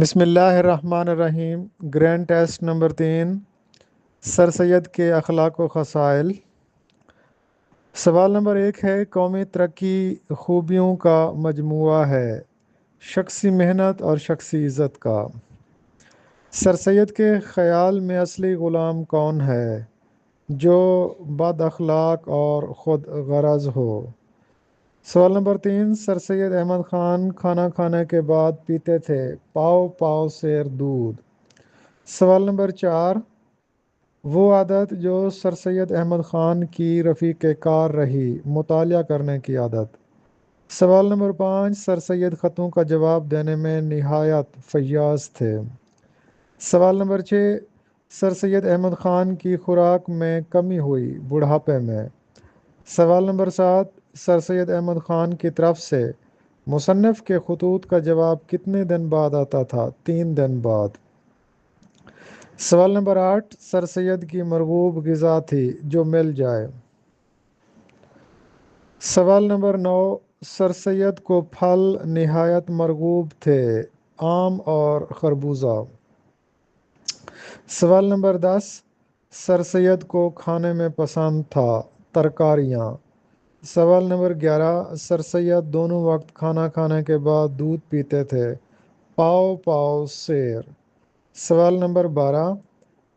بسم اللہ الرحمن الرحیم۔ گرینڈ ٹیسٹ نمبر 3، سر سید کے اخلاق و خصائل۔ سوال نمبر 1 ہے، قومی ترقی خوبیوں کا مجموعہ ہے، شخصی محنت اور شخصی عزت کا۔ سر سید کے خیال میں اصلی غلام کون ہے؟ جو بد اخلاق اور خود غرض ہو۔ سوال نمبر 3، سر سید احمد خان کھانا کھانے کے بعد پیتے تھے پاؤ پاؤ سیر دودھ۔ سوال نمبر 4، وہ عادت جو سر سید احمد خان کی رفیق کار رہی، مطالعہ کرنے کی عادت۔ سوال نمبر 5، سر سید خطوں کا جواب دینے میں نہایت فیاض تھے۔ سوال نمبر 6، سر سید احمد خان کی خوراک میں کمی ہوئی بڑھاپے میں۔ سوال نمبر 7، سر سید احمد خان کی طرف سے مصنف کے خطوط کا جواب کتنے دن بعد آتا تھا؟ 3 دن بعد۔ سوال نمبر 8، سر سید کی مرغوب غذا تھی جو مل جائے۔ سوال نمبر 9، سر سید کو پھل نہایت مرغوب تھے، آم اور خربوزہ۔ سوال نمبر 10، سر سید کو کھانے میں پسند تھا ترکاریاں۔ سوال نمبر 11، سر سید دونوں وقت کھانا کھانے کے بعد دودھ پیتے تھے پاؤ پاؤ سیر۔ سوال نمبر 12،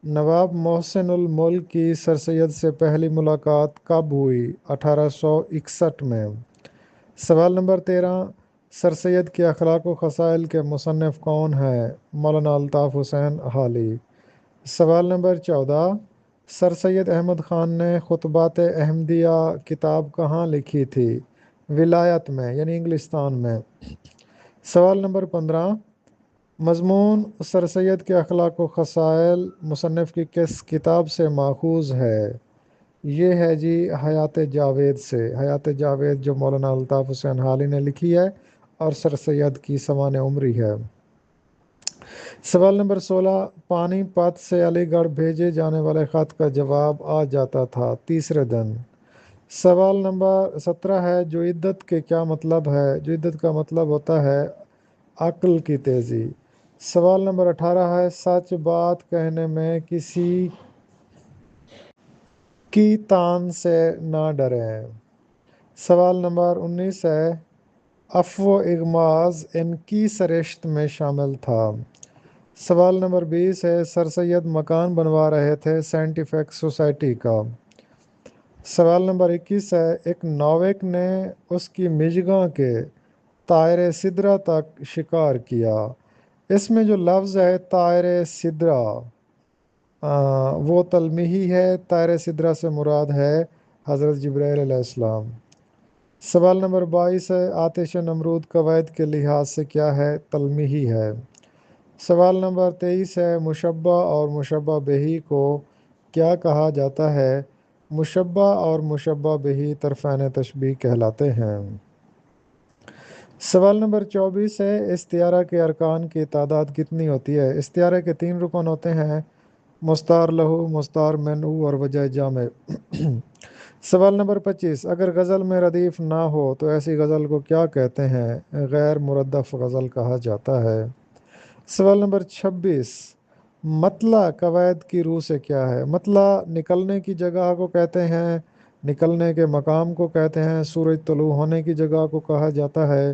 نواب محسن الملک کی سر سید سے پہلی ملاقات کب ہوئی؟ 1861 میں۔ سوال نمبر 13، سر سید کے اخلاق و خصائل کے مصنف کون ہیں؟ مولانا الطاف حسین حالی۔ سوال نمبر 14، سر سید احمد خان نے خطبات احمدیہ کتاب کہاں لکھی تھی؟ ولایت میں یعنی انگلستان میں۔ سوال نمبر 15، مضمون سر سید کے اخلاق و خصائل مصنف کی کس کتاب سے ماخوذ ہے؟ یہ ہے جی حیات جاوید سے۔ حیات جاوید جو مولانا الطاف حسین حالی نے لکھی ہے اور سر سید کی سوانح عمری ہے۔ سوال نمبر 16، پانی پت سے علی گڑھ بھیجے جانے والے خط کا جواب آ جاتا تھا تیسرے دن۔ سوال نمبر 17 ہے، جو عدت کے کیا مطلب ہے؟ جو عدت کا مطلب ہوتا ہے عقل کی تیزی۔ سوال نمبر 18 ہے، سچ بات کہنے میں کسی کی تان سے نہ ڈریں۔ سوال نمبر 19 ہے، عفو و اغماض ان کی سرشت میں شامل تھا۔ سوال نمبر 20 ہے، سر سید مکان بنوا رہے تھے سائنٹیفک سوسائٹی کا۔ سوال نمبر 21 ہے، ایک ناوک نے اس کی مژگاں کے طائر سدرہ تک شکار کیا۔ اس میں جو لفظ ہے طائر سدرہ وہ تلمیحی ہے، طائر سدرہ سے مراد ہے حضرت جبرائیل علیہ السلام۔ سوال نمبر 22 ہے، آتش نمرود قواعد کے لحاظ سے کیا ہے؟ تلمیحی ہے۔ سوال نمبر 23 ہے، مشبہ اور مشبہ بہی کو کیا کہا جاتا ہے؟ مشبہ اور مشبہ بہی طرفین تشبیہ کہلاتے ہیں۔ سوال نمبر 24 ہے، استعارہ کے ارکان کی تعداد کتنی ہوتی ہے؟ استعارے کے 3 رکن ہوتے ہیں، مستعار لہو، مستعار منہ اور وجہ جامع۔ سوال نمبر 25، اگر غزل میں ردیف نہ ہو تو ایسی غزل کو کیا کہتے ہیں؟ غیر مردف غزل کہا جاتا ہے۔ سوال نمبر 26، مطلع قواعد کی روح سے کیا ہے؟ مطلع نکلنے کی جگہ کو کہتے ہیں، نکلنے کے مقام کو کہتے ہیں، سورج طلوع ہونے کی جگہ کو کہا جاتا ہے،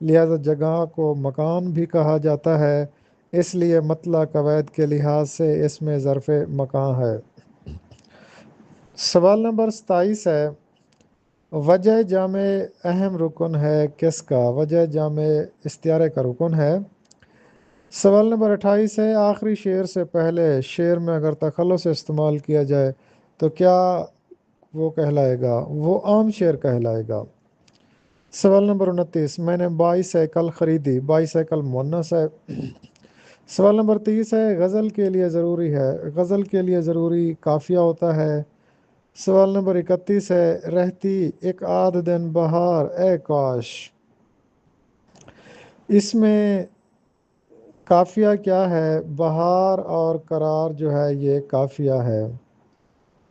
لہذا جگہ کو مکان بھی کہا جاتا ہے، اس لیے مطلع قواعد کے لحاظ سے اس میں ظرف مکان ہے۔ سوال نمبر 27 ہے، وجہ جامع اہم رکن ہے کس کا؟ وجہ جامع استعارے کا رکن ہے۔ سوال نمبر 28 ہے، آخری شعر سے پہلے شعر میں اگر تخلص استعمال کیا جائے تو کیا وہ کہلائے گا؟ وہ عام شعر کہلائے گا۔ سوال نمبر 29، میں نے 22 سائیکل خریدی، 22 سائیکل مؤنث ہے۔ سوال نمبر 30 ہے، غزل کے لیے ضروری ہے، غزل کے لیے ضروری قافیہ ہوتا ہے۔ سوال نمبر 31 ہے، رہتی ایک آدھ دن بہار اے کاش، اس میں قافیہ کیا ہے؟ بہار اور قرار جو ہے یہ قافیہ ہے۔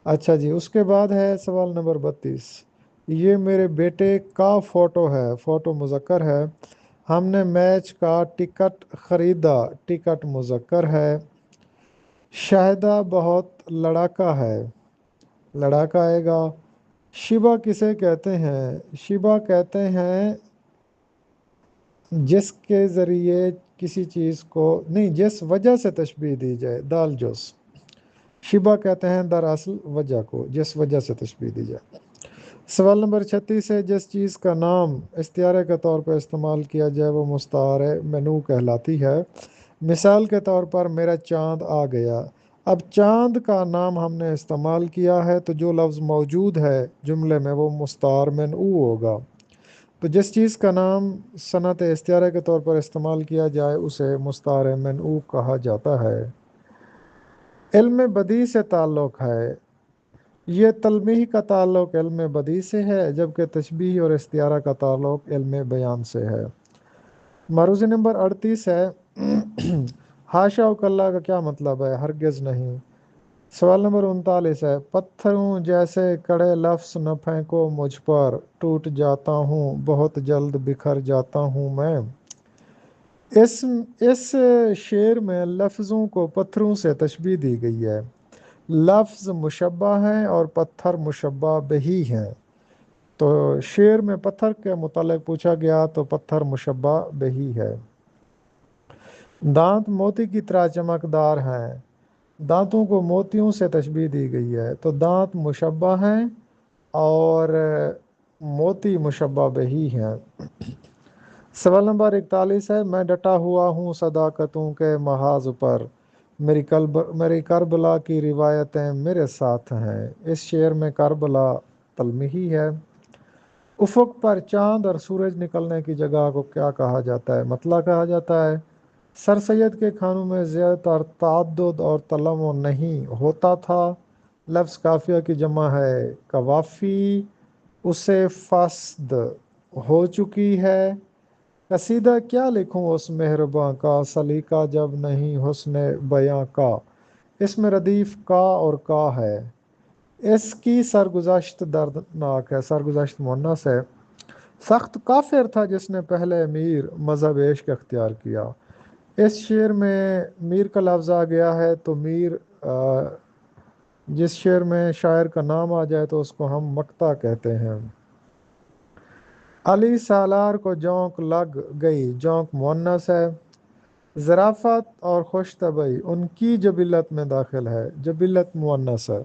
اچھا جی، اس کے بعد ہے سوال نمبر 32، یہ میرے بیٹے کا فوٹو ہے، فوٹو مذکر ہے، ہم نے میچ کا ٹکٹ خریدا، ٹکٹ مذکر ہے۔ شاہدہ بہت لڑاکا ہے، لڑاکا آئے گا۔ شبہ کسے کہتے ہیں؟ شبہ کہتے ہیں جس کے ذریعے کسی چیز کو نہیں، جس وجہ سے تشبیہ دی جائے، دال جوس۔ شبہ کہتے ہیں دراصل وجہ کو، جس وجہ سے تشبیہ دی جائے۔ سوال نمبر 36 ہے، جس چیز کا نام استعارے کے طور پر استعمال کیا جائے وہ مستعارے منو کہلاتی ہے۔ مثال کے طور پر میرا چاند آ گیا۔ اب چاند کا نام ہم نے استعمال کیا ہے تو جو لفظ موجود ہے جملے میں وہ مستعار منعو ہوگا۔ تو جس چیز کا نام صنعت استعارے کے طور پر استعمال کیا جائے اسے مستعار منعو کہا جاتا ہے۔ علم بدیع سے تعلق ہے۔ یہ تلمیح کا تعلق علم بدیع سے ہے جبکہ تشبیہ اور استعارہ کا تعلق علم بیان سے ہے۔ معروضی نمبر 38 ہے، حاشا و کلا کا کیا مطلب ہے؟ ہرگز نہیں۔ سوال نمبر 39 ہے، پتھروں جیسے کڑے لفظ نہ پھینکو مجھ پر، ٹوٹ جاتا ہوں بہت جلد بکھر جاتا ہوں میں۔ اس شعر میں لفظوں کو پتھروں سے تشبیہ دی گئی ہے۔ لفظ مشبہ ہیں اور پتھر مشبہ بہی ہیں، تو شعر میں پتھر کے متعلق پوچھا گیا تو پتھر مشبہ بہی ہے۔ دانت موتی کی طرح چمکدار ہیں، دانتوں کو موتیوں سے تشبیہ دی گئی ہے، تو دانت مشبہ ہیں اور موتی مشبہ بہی ہیں۔ سوال نمبر 41 ہے، میں ڈٹا ہوا ہوں صداقتوں کے محاذ پر، میری کربلا کی روایتیں میرے ساتھ ہیں۔ اس شعر میں کربلا تلمیحی ہے۔ افق پر چاند اور سورج نکلنے کی جگہ کو کیا کہا جاتا ہے؟ مطلع کہا جاتا ہے۔ سر سید کے کھانوں میں زیادت اور تعدد اور تلمع نہیں ہوتا تھا۔ لفظ کافیہ کی جمع ہے کوافی، اسے فاسد ہو چکی ہے۔ قصیدہ کیا لکھوں اس مہرباں کا، سلیقہ جب نہیں حسن بیاں کا۔ اس میں ردیف کا اور کا ہے۔ اس کی سرگزشت دردناک ہے، سرگزشت مؤنث ہے۔ سخت کافر تھا جس نے پہلے امیر مذہب عشق اختیار کیا۔ اس شعر میں میر کا لفظ آ گیا ہے تو میر جس شعر میں شاعر کا نام آ جائے تو اس کو ہم مقطع کہتے ہیں۔ علی سالار کو جونک لگ گئی، جونک مؤنث ہے۔ ظرافت اور خوش طبعی ان کی جبلت میں داخل ہے، جبلت مؤنث ہے۔